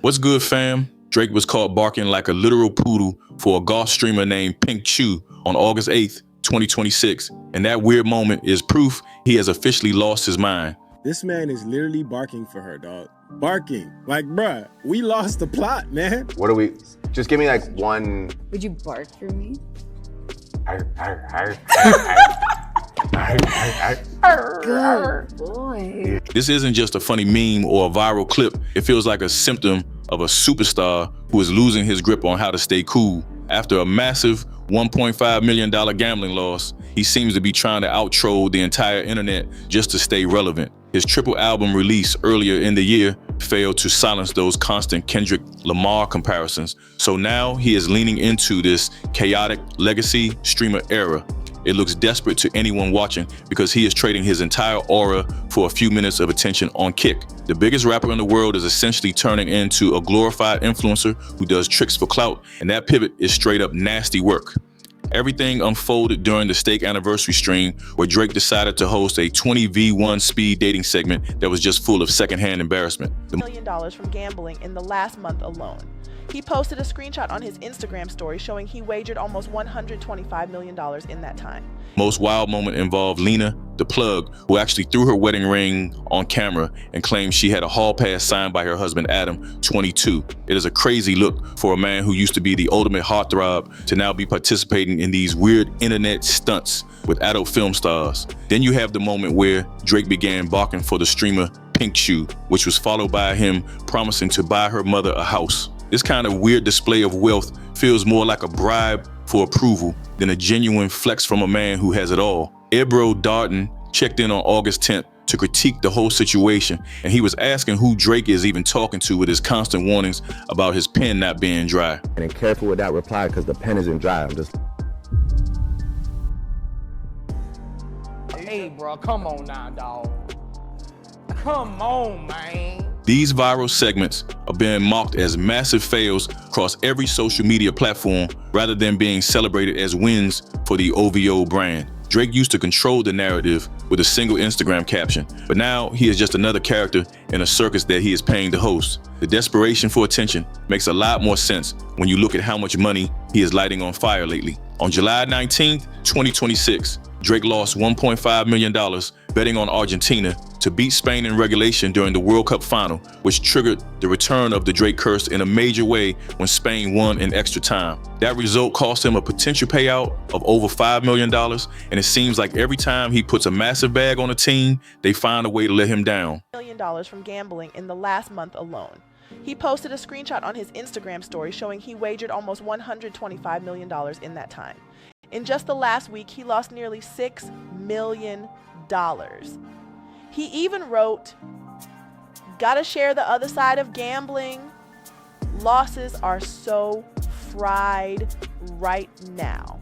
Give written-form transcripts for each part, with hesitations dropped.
What's good, fam? Drake was caught barking like a literal poodle for a goth streamer named Pink Chew on August 8th, 2026. And that weird moment is proof he has officially lost his mind. This man is literally barking for her, dog. Barking. Like, bruh, we lost the plot, man. What do we... Just give me like one... Would you bark for me? Good boy. This isn't just a funny meme or a viral clip. It feels like a symptom of a superstar who is losing his grip on how to stay cool. After a massive $1.5 million gambling loss, he seems to be trying to out-troll the entire internet just to stay relevant. His triple album release earlier in the year failed to silence those constant Kendrick Lamar comparisons. So now he is leaning into this chaotic legacy streamer era. It looks desperate to anyone watching because he is trading his entire aura for a few minutes of attention on Kick. The biggest rapper in the world is essentially turning into a glorified influencer who does tricks for clout, and that pivot is straight up nasty work. Everything unfolded during the Steak anniversary stream where Drake decided to host a 20v1 speed dating segment that was just full of secondhand embarrassment. $1 million from gambling in the last month alone. He posted a screenshot on his Instagram story showing he wagered almost $125 million in that time. Most wild moment involved Lena, the plug, who actually threw her wedding ring on camera and claimed she had a hall pass signed by her husband Adam, 22. It is a crazy look for a man who used to be the ultimate heartthrob to now be participating in these weird internet stunts with adult film stars. Then you have the moment where Drake began barking for the streamer Pink Chew, which was followed by him promising to buy her mother a house. This kind of weird display of wealth feels more like a bribe for approval than a genuine flex from a man who has it all. Ebro Darden checked in on August 10th to critique the whole situation, and he was asking who Drake is even talking to with his constant warnings about his pen not being dry. And careful with that reply because the pen isn't dry. I'm just... Hey, bro, come on now, dog. Come on, man. These viral segments are being mocked as massive fails across every social media platform rather than being celebrated as wins for the OVO brand. Drake used to control the narrative with a single Instagram caption, but now he is just another character in a circus that he is paying to host. The desperation for attention makes a lot more sense when you look at how much money he is lighting on fire lately. On July 19th, 2026, Drake lost $1.5 million betting on Argentina to beat Spain in regulation during the World Cup final, which triggered the return of the Drake curse in a major way when Spain won in extra time. That result cost him a potential payout of over $5 million, and it seems like every time he puts a massive bag on a team, they find a way to let him down. $1 million from gambling in the last month alone. He posted a screenshot on his Instagram story showing he wagered almost $125 million in that time. In just the last week, he lost nearly $6 million. He even wrote, "Gotta share the other side of gambling. Losses are so fried right now."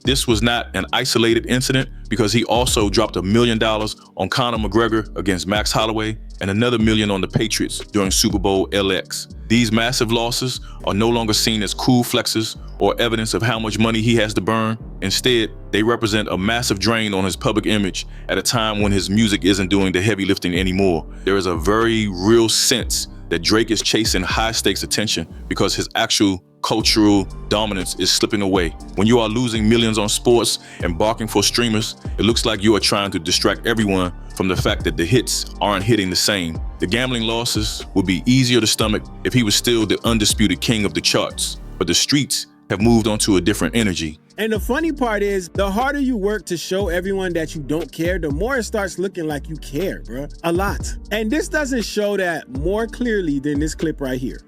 This was not an isolated incident because he also dropped $1 million on Conor McGregor against Max Holloway and another $1 million on the Patriots during Super Bowl LX. These massive losses are no longer seen as cool flexes or evidence of how much money he has to burn. Instead, they represent a massive drain on his public image at a time when his music isn't doing the heavy lifting anymore. There is a very real sense that Drake is chasing high-stakes attention because his actual cultural dominance is slipping away. When you are losing millions on sports and barking for streamers, it looks like you are trying to distract everyone from the fact that the hits aren't hitting the same. The gambling losses would be easier to stomach if he was still the undisputed king of the charts, but the streets have moved on to a different energy. And the funny part is, the harder you work to show everyone that you don't care, the more it starts looking like you care, bro. A lot. And this doesn't show that more clearly than this clip right here.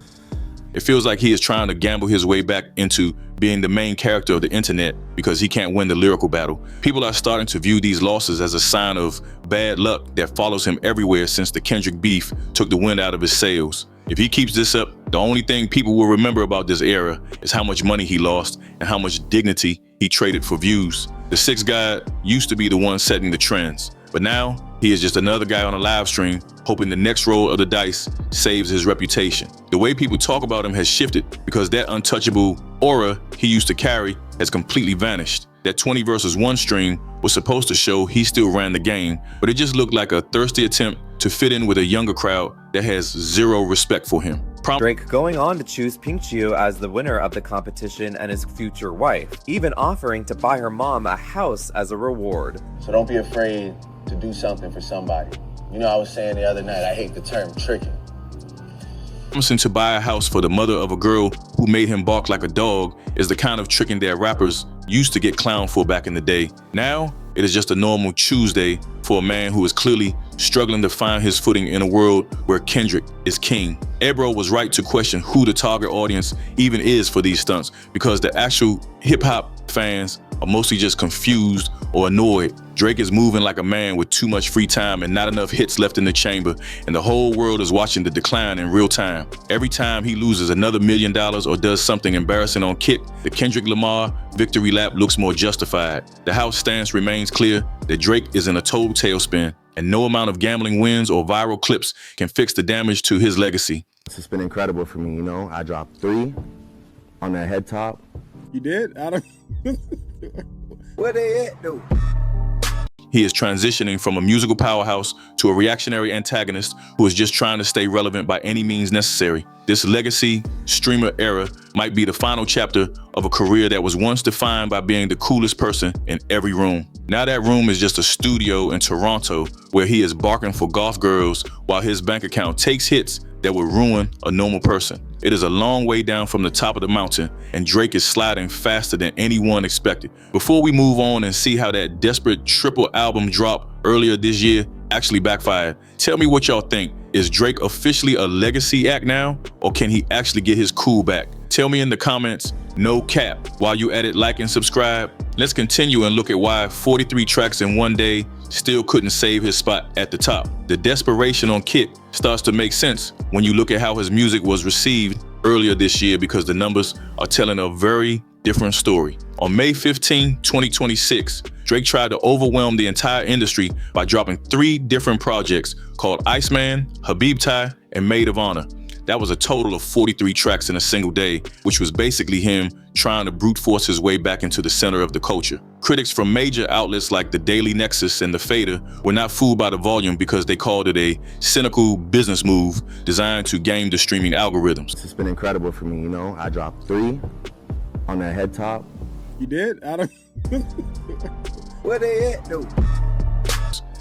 It feels like he is trying to gamble his way back into being the main character of the internet because he can't win the lyrical battle. People are starting to view these losses as a sign of bad luck that follows him everywhere since the Kendrick beef took the wind out of his sails. If he keeps this up, the only thing people will remember about this era is how much money he lost and how much dignity he traded for views. The Six God used to be the one setting the trends, but now he is just another guy on a live stream hoping the next roll of the dice saves his reputation. The way people talk about him has shifted because that untouchable aura he used to carry has completely vanished. That 20 versus 1 stream was supposed to show he still ran the game, but it just looked like a thirsty attempt to fit in with a younger crowd that has zero respect for him. Drake going on to choose Pink Chio as the winner of the competition and his future wife, even offering to buy her mom a house as a reward. So don't be afraid to do something for somebody. You know, I was saying the other night, I hate the term tricking. Promising to buy a house for the mother of a girl who made him bark like a dog is the kind of tricking that rappers used to get clowned for back in the day. Now, it is just a normal Tuesday for a man who is clearly struggling to find his footing in a world where Kendrick is king. Ebro was right to question who the target audience even is for these stunts, because the actual hip-hop fans are mostly just confused or annoyed. Drake is moving like a man with too much free time and not enough hits left in the chamber, and the whole world is watching the decline in real time. Every time he loses another $1 million or does something embarrassing on Kick, the Kendrick Lamar victory lap looks more justified. The house stance remains clear that Drake is in a total tailspin, and no amount of gambling wins or viral clips can fix the damage to his legacy. It's been incredible for me, you know. I dropped 3 on that head top. You did? I don't. Where they at, though? He is transitioning from a musical powerhouse to a reactionary antagonist who is just trying to stay relevant by any means necessary. This legacy streamer era might be the final chapter of a career that was once defined by being the coolest person in every room. Now that room is just a studio in Toronto where he is barking for goth girls while his bank account takes hits that would ruin a normal person. It is a long way down from the top of the mountain, and Drake is sliding faster than anyone expected. Before we move on and see how that desperate triple album drop earlier this year actually backfired, tell me what y'all think. Is Drake officially a legacy act now, or can he actually get his cool back? Tell me in the comments, no cap. While you at it, like and subscribe. Let's continue and look at why 43 tracks in one day still couldn't save his spot at the top. The desperation on Kick starts to make sense when you look at how his music was received earlier this year, because the numbers are telling a very different story. On May 15, 2026, Drake tried to overwhelm the entire industry by dropping 3 different projects called Iceman, Habib Tie, and Maid of Honor. That was a total of 43 tracks in a single day, which was basically him trying to brute force his way back into the center of the culture. Critics from major outlets like the Daily Nexus and the Fader were not fooled by the volume, because they called it a cynical business move designed to game the streaming algorithms. It's been incredible for me, you know. I dropped 3 on that head top. You did? I don't. Where they at, though?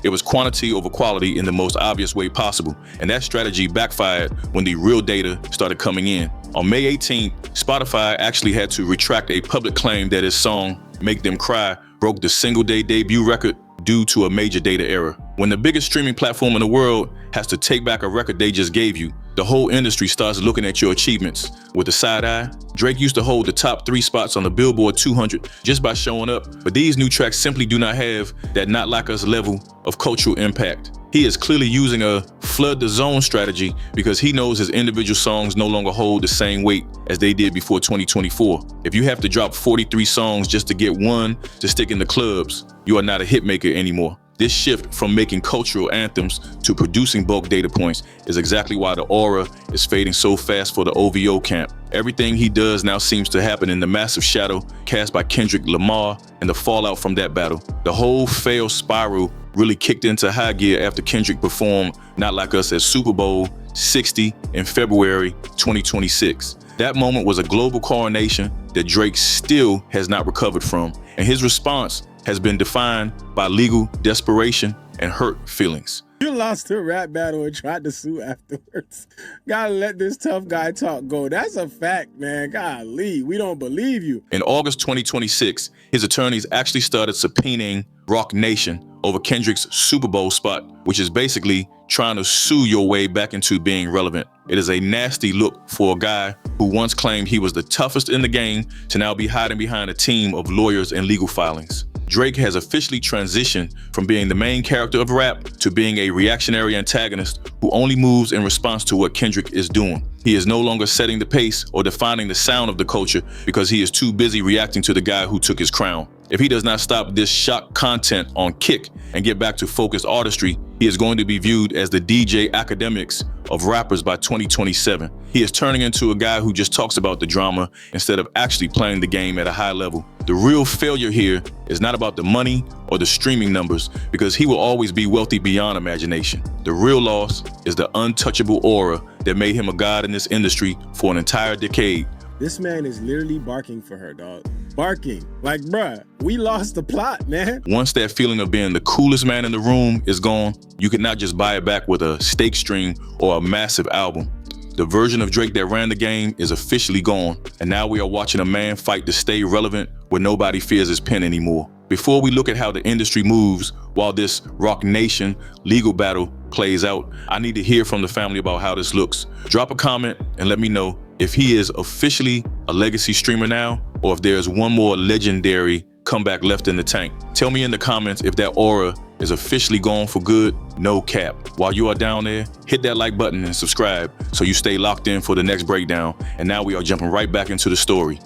It was quantity over quality in the most obvious way possible, and that strategy backfired when the real data started coming in. On May 18th, Spotify actually had to retract a public claim that his song, Make Them Cry, broke the single-day debut record due to a major data error. When the biggest streaming platform in the world has to take back a record they just gave you, the whole industry starts looking at your achievements with a side eye. Drake used to hold the top 3 spots on the Billboard 200 just by showing up, but these new tracks simply do not have that Not Like Us level of cultural impact. He is clearly using a flood the zone strategy, because he knows his individual songs no longer hold the same weight as they did before 2024. If you have to drop 43 songs just to get one to stick in the clubs, you are not a hit maker anymore. This shift from making cultural anthems to producing bulk data points is exactly why the aura is fading so fast for the OVO camp. Everything he does now seems to happen in the massive shadow cast by Kendrick Lamar and the fallout from that battle. The whole failed spiral really kicked into high gear after Kendrick performed Not Like Us at Super Bowl 60 in February 2026. That moment was a global coronation that Drake still has not recovered from, and his response has been defined by legal desperation and hurt feelings. You lost a rap battle and tried to sue afterwards. Gotta let this tough guy talk go. That's a fact, man. Golly, we don't believe you. In August 2026, his attorneys actually started subpoenaing Rock Nation over Kendrick's Super Bowl spot, which is basically trying to sue your way back into being relevant. It is a nasty look for a guy who once claimed he was the toughest in the game to now be hiding behind a team of lawyers and legal filings. Drake has officially transitioned from being the main character of rap to being a reactionary antagonist who only moves in response to what Kendrick is doing. He is no longer setting the pace or defining the sound of the culture, because he is too busy reacting to the guy who took his crown. If he does not stop this shock content on Kick and get back to focused artistry, he is going to be viewed as the DJ Academics of rappers by 2027. He is turning into a guy who just talks about the drama instead of actually playing the game at a high level. The real failure here is not about the money or the streaming numbers, because he will always be wealthy beyond imagination. The real loss is the untouchable aura that made him a god in this industry for an entire decade. This man is literally barking for her, dog. Barking. Like, bruh, we lost the plot, man. Once that feeling of being the coolest man in the room is gone, you can not just buy it back with a steak stream or a massive album. The version of Drake that ran the game is officially gone, and now we are watching a man fight to stay relevant where nobody fears his pen anymore. Before we look at how the industry moves while this Rock Nation legal battle plays out, I need to hear from the family about how this looks. Drop a comment and let me know if he is officially a legacy streamer now, or if there's one more legendary comeback left in the tank. Tell me in the comments if that aura is officially gone for good, no cap. While you are down there, hit that like button and subscribe so you stay locked in for the next breakdown. And now we are jumping right back into the story.